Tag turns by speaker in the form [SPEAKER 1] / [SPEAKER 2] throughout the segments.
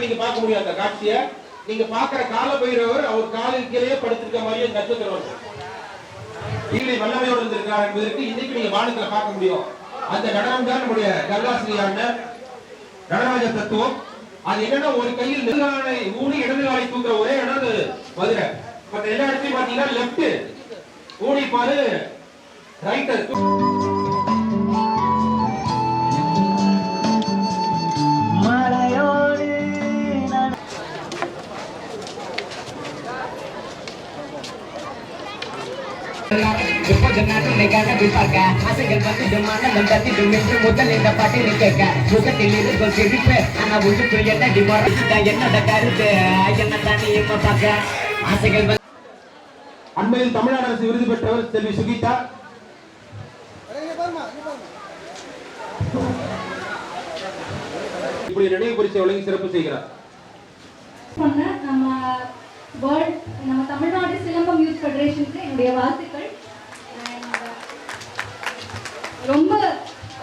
[SPEAKER 1] நீங்க பார்க்க முடியும் அந்த காட்சியை. நீங்க பாக்குற கால பைரவர் அவர் காலில் கீழே படுத்திருக்க மாதிரியே நட்சத்திரம் இல்லை வல்லமையோடு இருந்திருக்கிறார் என்பதற்கு இன்னைக்கு நீங்க வானத்துல பார்க்க முடியும். அந்த நடனம் தான் நம்முடைய கருடாசிரியான நடராஜ தத்துவம். அது என்னன்னா ஒரு கையில் நெடுகாலை ஊனி இடது காலை தூக்குற ஒரே இடம் மதுரை. மற்ற எல்லா இடத்தையும் பாத்தீங்கன்னா லெப்ட் ஊனி பாரு ரைட்டர்.
[SPEAKER 2] ஆசைகள் வந்து மனம் தத்திடும் என்று முதல் இந்த பாட்டில் கேட்க முகத்தில் இருக்கும் சிரிப்பு ஆனா உள்ளுக்கு என்னடி முறைதான் என்னோட கருத்து என்ன தானே பார்க்க ஆசைகள்.
[SPEAKER 1] அண்மையில் தமிழ்நாடு அரசு விருது பெற்றவர் செல்வி சுகீதா. இப்படி நினைவு பரிசை வழங்கி சிறப்பு செய்கிறார்.
[SPEAKER 3] நம்ம தமிழ்நாடு சிலம்பம் யூத் ஃபெடரேஷனுக்கு என்னுடைய வாழ்த்துக்கள். ரொம்ப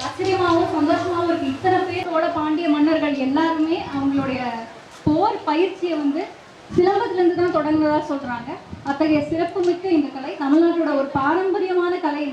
[SPEAKER 3] ஆச்சரியமாகவும் சந்தோஷமாகவும் இருக்கு. இத்தனை பேரோட பாண்டிய மன்னர்கள் எல்லாருமே அவங்களுடைய போர் பயிற்சியை வந்து சிலம்பத்திலிருந்து தான் தொடங்குனதா சொல்றாங்க. அத்தகைய சிறப்புமிக்க இந்த கலை தமிழ்நாட்டோட ஒரு பாரம்பரியமான கலை.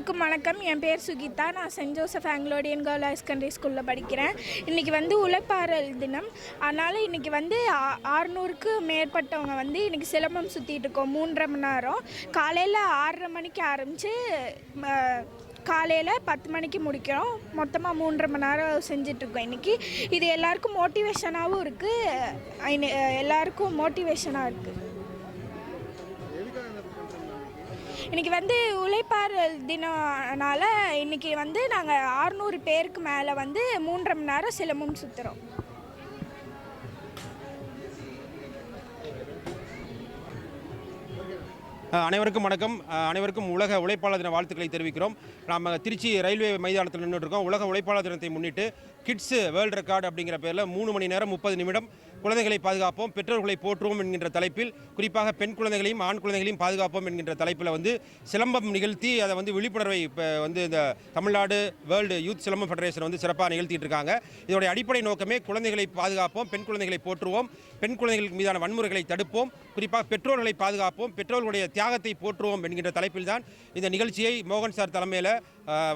[SPEAKER 4] வணக்கம், என் பேர் சுகிதா. நான் saint Joseph Anglo Indian girl higher secondary ஸ்கூலில் படிக்கிறேன். இன்றைக்கி வந்து உழைப்பாளர் தினம். அதனால் இன்றைக்கி வந்து 600க்கு மேற்பட்டவங்க வந்து இன்றைக்கி சிலம்பம் சுற்றிட்டு இருக்கோம் 3.5 மணி நேரம். காலையில் 6:30 மணிக்கு ஆரம்பித்து காலையில் 10 மணிக்கு முடிக்கிறோம். மொத்தமாக 3.5 மணி நேரம் செஞ்சிட்ருக்கோம் இன்றைக்கி. இது எல்லாருக்கும் மோட்டிவேஷனாகவும் இருக்குது, எல்லாருக்கும் மோட்டிவேஷனாக இருக்குது. இன்றைக்கி வந்து உழைப்பாளர் தினம்னால இன்றைக்கி வந்து நாங்கள் 600 பேருக்கு மேலே வந்து 3.5 மணி நேரம் சிலம்பம் சுற்றுறோம்.
[SPEAKER 1] அனைவருக்கும் வணக்கம். அனைவருக்கும் உலக உழைப்பாளர் தின வாழ்த்துக்களை தெரிவிக்கிறோம். நாம் திருச்சி ரயில்வே மைதானத்தில் நின்றுட்டுருக்கோம். உலக உழைப்பாளர் தினத்தை முன்னிட்டு கிட்ஸ் வேர்ல்டு ரெக்கார்டு அப்படிங்கிற பேரில் 3 மணி நேரம் 30 நிமிடம் குழந்தைகளை பாதுகாப்போம், பெற்றோர்களை போற்றுவோம் என்கின்ற தலைப்பில், குறிப்பாக பெண் குழந்தைகளையும் ஆண் குழந்தைகளையும் பாதுகாப்போம் என்கின்ற தலைப்பில் வந்து சிலம்பம் நிகழ்த்தி அதை வந்து விழிப்புணர்வை இப்போ வந்து இந்த Tamil Nadu world youth silambam federation வந்து சிறப்பாக நிகழ்த்திட்டு இருக்காங்க. இதோடைய அடிப்படை நோக்கமே குழந்தைகளை பாதுகாப்போம், பெண் குழந்தைகளை போற்றுவோம், பெண் குழந்தைகளுக்கு மீதான வன்முறைகளை தடுப்போம், குறிப்பாக பெற்றோர்களை பாதுகாப்போம், பெற்றோர்களுடைய தியாகத்தை போற்றுவோம் என்கின்ற தலைப்பில் தான் இந்த நிகழ்ச்சியை மோகன் சார் தலைமையில்,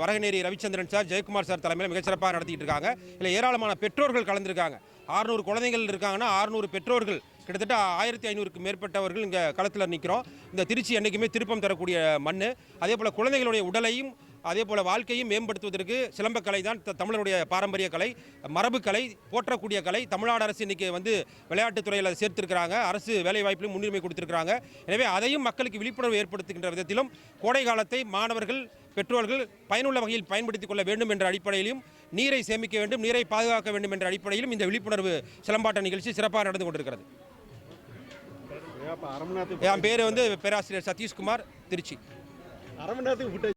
[SPEAKER 1] வரகநேரி ரவிச்சந்திரன் சார், ஜெயக்குமார் சார் தலைமையில் மிகச்சிறப்பாக நடத்திட்டு இருக்காங்க. இதில் ஏராளமான பெற்றோர்கள் கலந்துருக்காங்க. 600 குழந்தைகள் இருக்காங்கன்னா 600 பெற்றோர்கள், கிட்டத்தட்ட 1500க்கு மேற்பட்டவர்கள் இங்கே களத்தில் நிற்கிறோம். இந்த திருச்சி என்றைக்குமே திருப்பம் தரக்கூடிய மண். அதே போல் குழந்தைகளுடைய உடலையும் அதே போல் வாழ்க்கையும் மேம்படுத்துவதற்கு சிலம்பக்கலை தான் தமிழருடைய பாரம்பரிய கலை, மரபு கலை, போற்றக்கூடிய கலை. தமிழ்நாடு அரசு இன்றைக்கி வந்து விளையாட்டுத்துறையில் அதை சேர்த்துருக்கிறாங்க, அரசு வேலைவாய்ப்பிலும் முன்னுரிமை கொடுத்துருக்கிறாங்க. எனவே அதையும் மக்களுக்கு விழிப்புணர்வு ஏற்படுத்துகின்ற விதத்திலும் கோடை காலத்தை மாணவர்கள், பெற்றோர்கள் பயனுள்ள வகையில் பயன்படுத்திக் கொள்ள வேண்டும் என்ற அடிப்படையிலும், நீரை சேமிக்க வேண்டும், நீரை பாதுகாக்க வேண்டும் என்ற அடிப்படையிலும் இந்த விழிப்புணர்வு சிலம்பாட்ட நிகழ்ச்சி சிறப்பாக நடந்து கொண்டிருக்கிறது. என் பேர் வந்து பேராசிரியர் சதீஷ்குமார், திருச்சி.